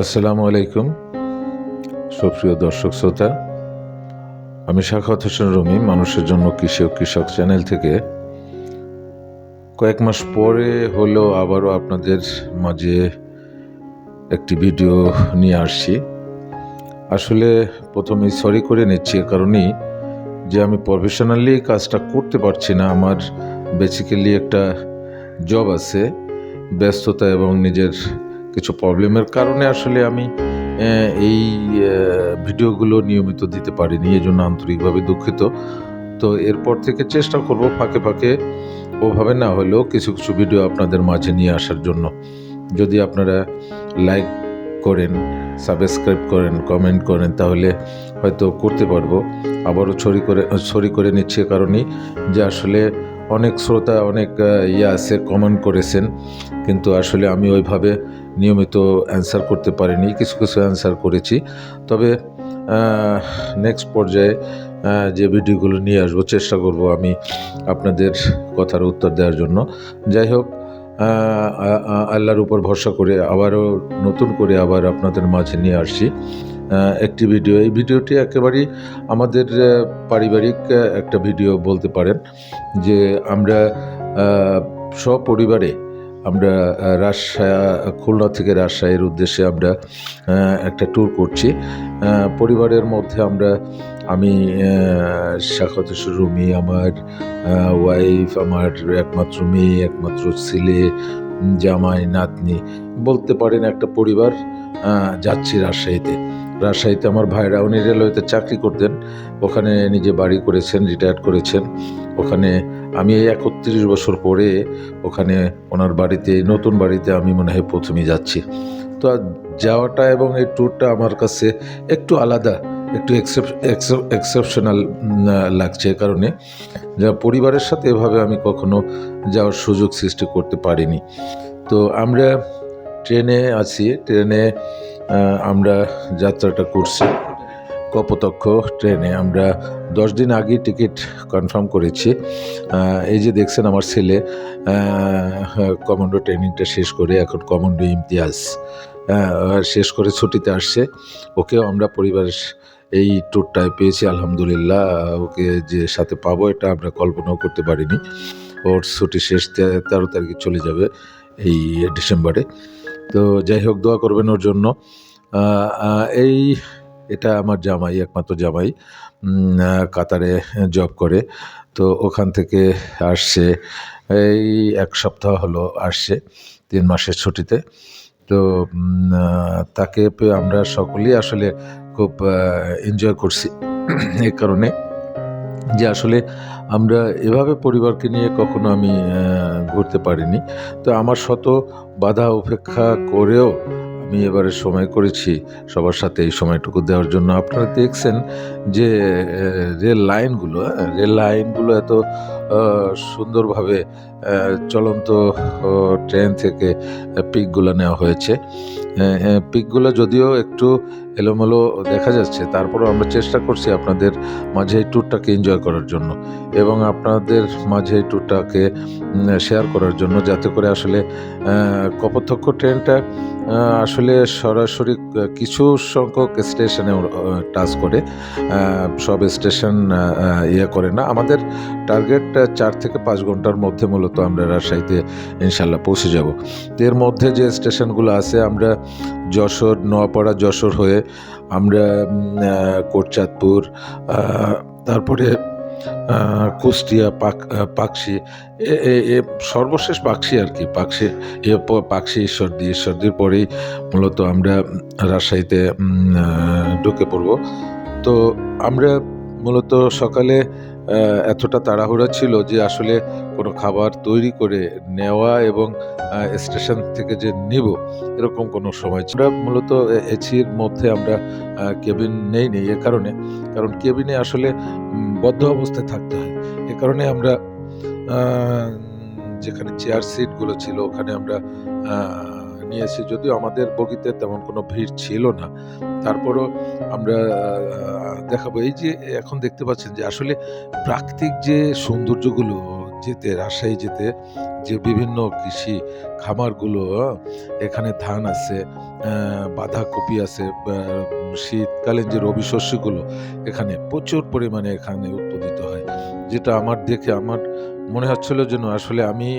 আসসালামু আলাইকুম সুপ্রিয় দর্শক শ্রোতা। আমি সাখাওয়াত হোসেন রুমি, মানুষের জন্য কৃষি ও কৃষক চ্যানেল থেকে কয়েক মাস পরে হলেও আবারও আপনাদের মাঝে একটি ভিডিও নিয়ে আসছি। আসলে প্রথমেই সরি করে নিচ্ছি, এ কারণেই যে আমি প্রফেশনালি কাজটা করতে পারছি না। আমার বেসিক্যালি একটা জব আছে, ব্যস্ততা এবং নিজের কিছু প্রবলেমের কারণে আসলে আমি এই ভিডিওগুলো নিয়মিত দিতে পারিনি, এই জন্য আন্তরিকভাবে দুঃখিত। তো এরপর থেকে চেষ্টা করব ফাঁকে ফাঁকে ওভাবে না হলেও কিছু কিছু ভিডিও আপনাদের মাঝে নিয়ে আসার জন্য। যদি আপনারা লাইক করেন, সাবস্ক্রাইব করেন, কমেন্ট করেন, তাহলে হয়তো করতে পারবো। আবারও ছড়ি করে নিচ্ছে কারণেই যে আসলে অনেক শ্রোতা অনেক আছে কমেন্ট করেছেন, কিন্তু আসলে আমি ওইভাবে নিয়মিত অ্যান্সার করতে পারিনি। কিছু কিছু অ্যান্সার করেছি, তবে নেক্সট পর্যায়ে যে ভিডিওগুলো নিয়ে আসবো চেষ্টা করব আমি আপনাদের কথার উত্তর দেওয়ার জন্য। যাই হোক, আল্লাহর উপর ভরসা করে আবারও নতুন করে আবার আপনাদের মাঝে নিয়ে আসছি একটি ভিডিও। এই ভিডিওটি একেবারেই আমাদের পারিবারিক একটা ভিডিও বলতে পারেন, যে আমরা সপরিবারে আমরা খুলনা থেকে রাজশাহীর উদ্দেশ্যে আমরা একটা ট্যুর করছি। পরিবারের মধ্যে আমি সাখাওয়াত হোসেন রুমি, আমার ওয়াইফ, আমার একমাত্র মেয়ে, একমাত্র ছেলে, জামাই, নাতনি, বলতে পারেন একটা পরিবার যাচ্ছি রাজশাহীতে। আমার ভাইরা, উনি রেলওয়েতে চাকরি করতেন, ওখানে নিজে বাড়ি করেছেন, রিটায়ার্ড করেছেন ওখানে। আমি এই 31 বছর পরে ওখানে ওনার বাড়িতে, নতুন বাড়িতে আমি মনে হয় প্রথমেই যাচ্ছি। তো যাওয়াটা এবং এই ট্যুরটা আমার কাছে একটু আলাদা, একটু এক্সেপশনাল লাগছে, কারণে যা পরিবারের সাথে এভাবে আমি কখনো যাওয়ার সুযোগ সৃষ্টি করতে পারিনি। তো আমরা ট্রেনে আছি, ট্রেনে আমরা যাত্রাটা করছি কপোতাক্ষ ট্রেনে। আমরা 10 দিন আগে টিকিট কনফার্ম করেছি। এই যে দেখছেন আমার ছেলে কমান্ডো ট্রেনিংটা শেষ করে এখন কমান্ডো ইমতিয়াজ শেষ করে ছুটিতে আসছে। ওকেও আমরা পরিবারের এই ট্যুরটায় পেয়েছি আলহামদুলিল্লাহ। ওকে যে সাথে পাবো এটা আমরা কল্পনাও করতে পারিনি। ওর ছুটি শেষ 13 তারিখে চলে যাবে এই ডিসেম্বরে। তো যাই হোক, দোয়া করবেন ওর জন্য। এটা আমার জামাই, একমাত্র জামাই, কাতারে জব করে। তো ওখান থেকে আসছে, এই 1 সপ্তাহ হলো আসছে 3 মাসের ছুটিতে। তো তাকে পেয়ে আমরা সকলেই আসলে খুব এনজয় করছি এই কারণে যে আসলে আমরা এভাবে পরিবারকে নিয়ে কখনো আমি ঘুরতে পারিনি। তো আমার শত বাধা উপেক্ষা করেও আমি এবারে সময় করেছি সবার সাথে এই সময়টুকু দেওয়ার জন্য। আপনারা দেখছেন যে রেল লাইনগুলো এত সুন্দরভাবে চলন্ত ট্রেন থেকে পিকগুলো নেওয়া হয়েছে। পিকগুলো যদিও একটু এলোমেলো দেখা যাচ্ছে, তারপরেও আমরা চেষ্টা করছি আপনাদের মাঝে এই ট্যুরটাকে এনজয় করার জন্য এবং আপনাদের মাঝে এই ট্যুরটাকে শেয়ার করার জন্য, যাতে করে আসলে কপোতাক্ষ ট্রেনটা আসলে সরাসরি কিছু সংখ্যক স্টেশনে টাচ করে, সব স্টেশন করে না। আমাদের টার্গেট 4 থেকে 5 ঘন্টার মধ্যে মূলত আমরা রাজশাহীতে ইনশাল্লাহ পৌঁছে যাব। এর মধ্যে যে স্টেশনগুলো আছে, আমরা যশোর, নোয়াপাড়া, যশোর হয়ে আমরা কোটচাঁদপুর, তারপরে কুষ্টিয়া, পাকশি, সর্বশেষ পাকশি আর কি, পাকশি ঈশ্বরদীর পরেই মূলত আমরা রাজশাহীতে ঢুকে পড়ব। তো আমরা মূলত সকালে এতটা তাড়াহুড়া ছিল যে আসলে কোনো খাবার তৈরি করে নেওয়া এবং স্টেশন থেকে যে নিব এরকম কোনো সময় ছিল। আমরা মূলত এসির মধ্যে আমরা কেবিন নেই কারণ কেবিনে আসলে বদ্ধ অবস্থায় থাকতে হয়। এ কারণে আমরা যেখানে চেয়ার সিটগুলো ছিল ওখানে আমরা নিয়েছি। যদিও আমাদের বগিতে তেমন কোনো ভিড় ছিল না, তারপরও আমরা দেখাবো। এই যে এখন দেখতে পাচ্ছেন যে আসলে প্রাকৃতিক যে সৌন্দর্যগুলো, যেতে, রাজশাহী যেতে, যে বিভিন্ন কৃষি খামারগুলো, এখানে ধান আছে, বাঁধাকপি আছে, শীতকালীন যে রবি শস্যগুলো এখানে প্রচুর পরিমাণে এখানে উৎপাদিত হয়, যেটা আমার দেখে আমার মনে হচ্ছিল যেন আসলে আমি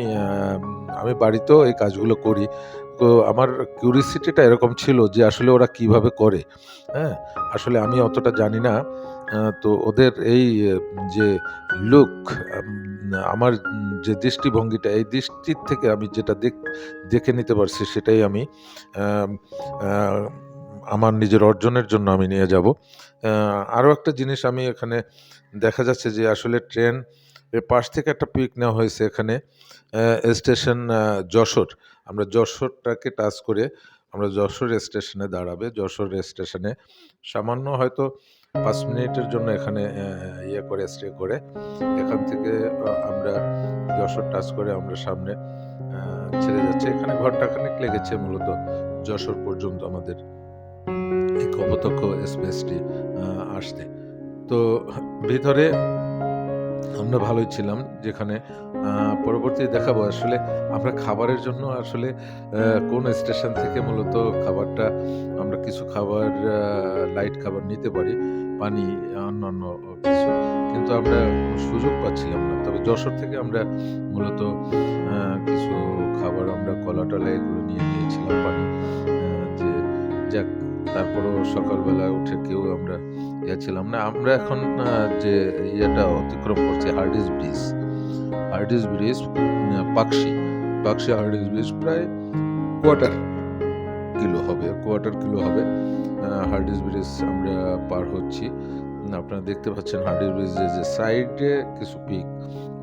বাড়িতেও এই কাজগুলো করি। তো আমার কিউরিসিটিটা এরকম ছিল যে আসলে ওরা কিভাবে করে, হ্যাঁ? আসলে আমি অতটা জানি না। তো ওদের এই যে লুক, আম আমার যে দৃষ্টিভঙ্গিটা, এই দৃষ্টির থেকে আমি যেটা দেখে নিতে পারছি সেটাই আমি আম আ আমার নিজের অর্জনের জন্য আমি নিয়ে যাবো। আরো একটা জিনিস আমি এখানে দেখা যাচ্ছে যে আসলে ট্রেন এর পাশ থেকে একটা পিক নেওয়া হয়েছে এখানে। স্টেশন যশোর। আমরা যশোরটাকে টাচ করে আমরা যশোর স্টেশনে দাঁড়াবে। যশোর স্টেশনে সামান্য হয়তো ৫ মিনিটের জন্য এখানে স্টে করে এখান থেকে আমরা যশোর টাচ করে আমরা সামনে ছেড়ে যাচ্ছি। এখানে ঘন্টাখানেক লেগেছে মূলত যশোর পর্যন্ত আমাদের এই কপোতাক্ষ এক্সপ্রেসটি আসতে। তো ভিতরে আমরা ভালোই ছিলাম, যেখানে পরবর্তীতে দেখাবো আসলে আমরা খাবারের জন্য আসলে কোন স্টেশন থেকে মূলত খাবারটা, আমরা কিছু খাবার লাইট খাবার নিতে পারি, পানি, অন্যান্য কিছু। কিন্তু আমরা কোনো সুযোগ পাচ্ছিলাম না। তবে যশোর থেকে আমরা মূলত কিছু খাবার আমরা কলা-টলা এগুলো নিয়ে নিয়েছিলাম, পানি। যে যাক, তারপরেও সকালবেলা উঠে কেউ আমরা ছিলাম না। আমরা এখন যে অতিক্রম করছি Hardinge bridge. Hardinge bridge, Pakshi. Pakshi Hardinge bridge প্রায় কোয়ার্টার কোয়ার্টার কিলো হবে। হার্ডিঞ্জ ব্রিজ আমরা পার হচ্ছি। আপনারা দেখতে পাচ্ছেন হার্ডিঞ্জ ব্রিজের যে সাইডে কিছু পিক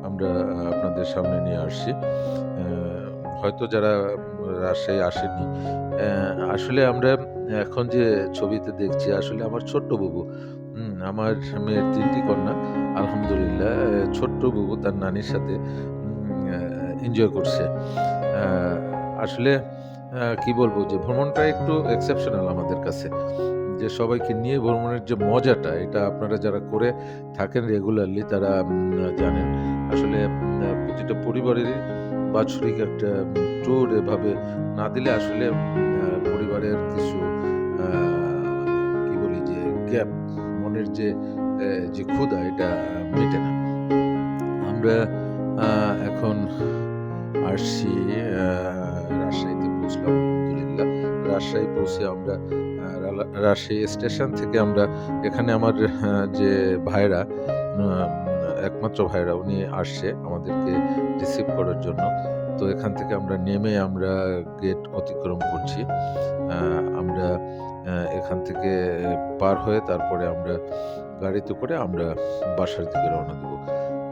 আমরা আপনাদের সামনে নিয়ে আসছি। হয়তো যারা রাজশাহী আসেননি, আসলে আমরা এখন যে ছবিতে দেখছি আসলে আমার ছোট্ট বুবু, আমার মেয়ের ৩ টি কন্যা। আলহামদুলিল্লাহ ছোট্ট বুবু তার নানির সাথে এনজয় করছে। আ আসলে কি বলবো, যে ভ্রমণটা একটু এক্সেপশনাল আমাদের কাছে। যে সবাইকে নিয়ে ভ্রমণের যে মজাটা, এটা আপনারা যারা করে থাকেন রেগুলারলি তারা জানেন। আসলে প্রতিটা পরিবারেরই বাৎসরিক একটা ট্যুর এভাবে না দিলে আসলে পরিবারের কিছু আ কি বলি যে গ্যাপ, মনের যে ক্ষুধা, এটা মেটে না। আমরা আ এখন আসছি রাজশাহীতে পৌঁছলাম আলহামদুলিল্লাহ। রাজশাহী পৌঁছে আমরা রাজশাহী স্টেশন থেকে আমরা এখানে আমার যে ভাইরা, একমাত্র ভাইরা, উনি আসছে আমাদেরকে রিসিভ করার জন্য। তো এখান থেকে আমরা নেমে আমরা গেট অতিক্রম করছি। আমরা এখান থেকে পার হয়ে তারপরে আমরা গাড়িতে করে আমরা বাসার দিকে রওনা দেব।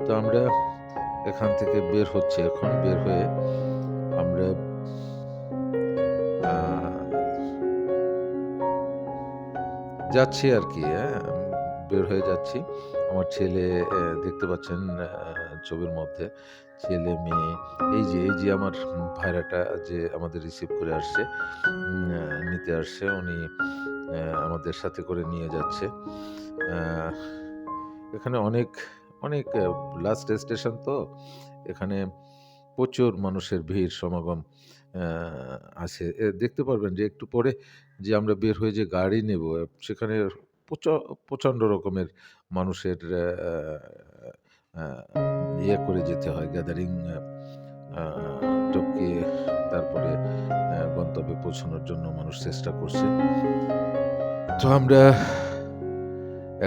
তো আমরা এখান থেকে বের হচ্ছি এখন। বের হয়ে আমরা আ যাচ্ছি আরকি, বের হয়ে যাচ্ছি। আমার ছেলে, দেখতে পাচ্ছেন ছবির মধ্যে ছেলে-মেয়ে, এই যে আমার ভাইরাটা যে আমাদের রিসিভ করে আসছে, নিতে আসছে, উনি আমাদের সাথে করে নিয়ে যাচ্ছে। আ এখানে অনেক লাস্ট স্টেশন তো, এখানে প্রচুর মানুষের ভিড় সমাগম আ আছে। দেখতে পারবেন যে একটু পরে যে আমরা বের হয়ে যে গাড়ি নেব, সেখানে প্রচ প্রচণ্ড রকমের মানুষের আ করে যেতে হয়, গ্যাদারিং আ টপকিয়ে তারপরে গন্তব্যে পৌঁছানোর জন্য মানুষ চেষ্টা করছে। তো আমরা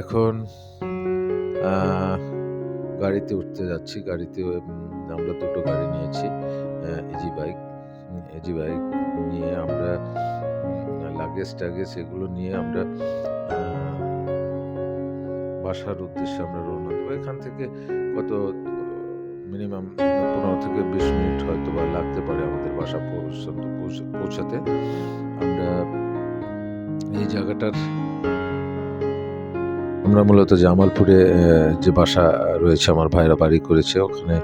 এখন আ গাড়িতে উঠতে যাচ্ছি। গাড়িতে আমরা ২ টো গাড়ি নিয়েছি। Easy bike. ইজি বাইক নিয়ে আমরা লাগেজ-টাগেজ এগুলো নিয়ে আমরা আ বাসার উদ্দেশ্যে আমরা রওনা দেব। এখান থেকে কত মিনিমাম ১৫ থেকে ২০ মিনিট হয়তোবা লাগতে পারে আমাদের বাসা পর্যন্ত পৌঁছাতে। আমরা এই জায়গাটার, আমরা মূলত জামালপুরে যে বাসা রয়েছে, আমার ভাইরা বাড়ি করেছে ওখানে।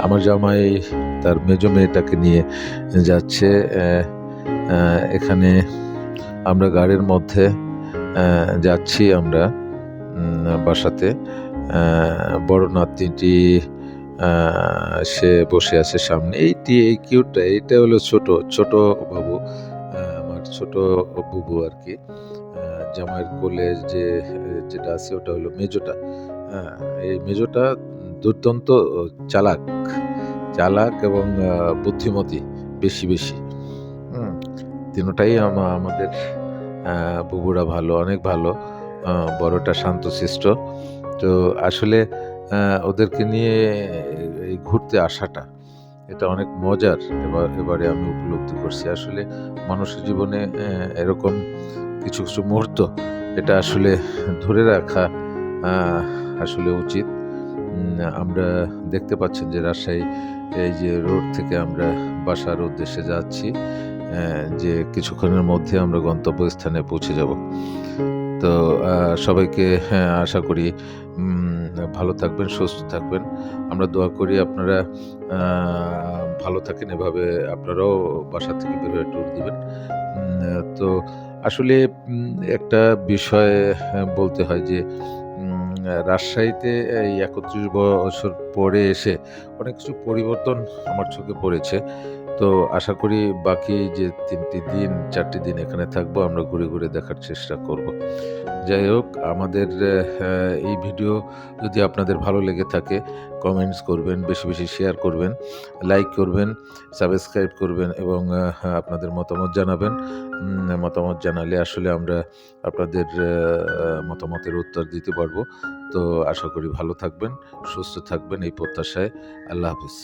আমার জামাই তার মেজো মেয়েটাকে নিয়ে যাচ্ছে। এখানে আমরা গাড়ির মধ্যে যাচ্ছি আমরা বাসাতে। বড় নাতনিটি সে বসে আছে সামনে। এই কিউটটা, এইটা হলো ছোট বাবু, আমার ছোট বুবু আরকি। জামাইয়ের কোলে যেটা আছে ওটা হলো মেজোটা। হ্যাঁ, এই মেজোটা দুর্দান্ত চালাক, চালাক এবং বুদ্ধিমতী বেশি। হুম? তিনোটাই আমাদের বুবুরা ভালো, অনেক ভালো। আ বড়টা শান্তশিষ্ট। তো আসলে আ ওদেরকে নিয়ে এই ঘুরতে আসাটা, এটা অনেক মজার। এবারে আমি উপলব্ধি করছি। আসলে মানুষের জীবনে এরকম কিছু মুহূর্ত, এটা আসলে ধরে রাখা আ আসলে উচিত। আমরা দেখতে পাচ্ছেন যে রাজশাহী এই যে রোড থেকে আমরা বাসার উদ্দেশ্যে যাচ্ছি। যে কিছুক্ষণের মধ্যে আমরা গন্তব্যস্থানে পৌঁছে যাব। তো সবাইকে আশা করি ভালো থাকবেন, সুস্থ থাকবেন। আমরা দোয়া করি আপনারা আ ভালো থাকেন। এভাবে আপনারাও বাসা থেকে বের হয়ে ট্যুর দিবেন। তো আসলে একটা বিষয় বলতে হয় যে রাজশাহীতে এই ৩১ বছর পরে এসে অনেক কিছু পরিবর্তন আমার চোখে পড়েছে। তো আশা করি বাকি যে ৩ টি দিন ৪ টি দিন এখানে থাকবো, আমরা ঘুরে দেখার চেষ্টা করব। যাই হোক, আমাদের এই ভিডিও যদি আপনাদের ভালো লেগে থাকে, কমেন্টস করবেন, বেশি শেয়ার করবেন, লাইক করবেন, সাবস্ক্রাইব করবেন এবং আপনাদের মতামত জানাবেন। মতামত জানালে আসলে আমরা আপনাদের মতামতের উত্তর দিতে পারবো। তো আশা করি ভালো থাকবেন, সুস্থ থাকবেন এই প্রত্যাশায়। আল্লাহ হাফেজ।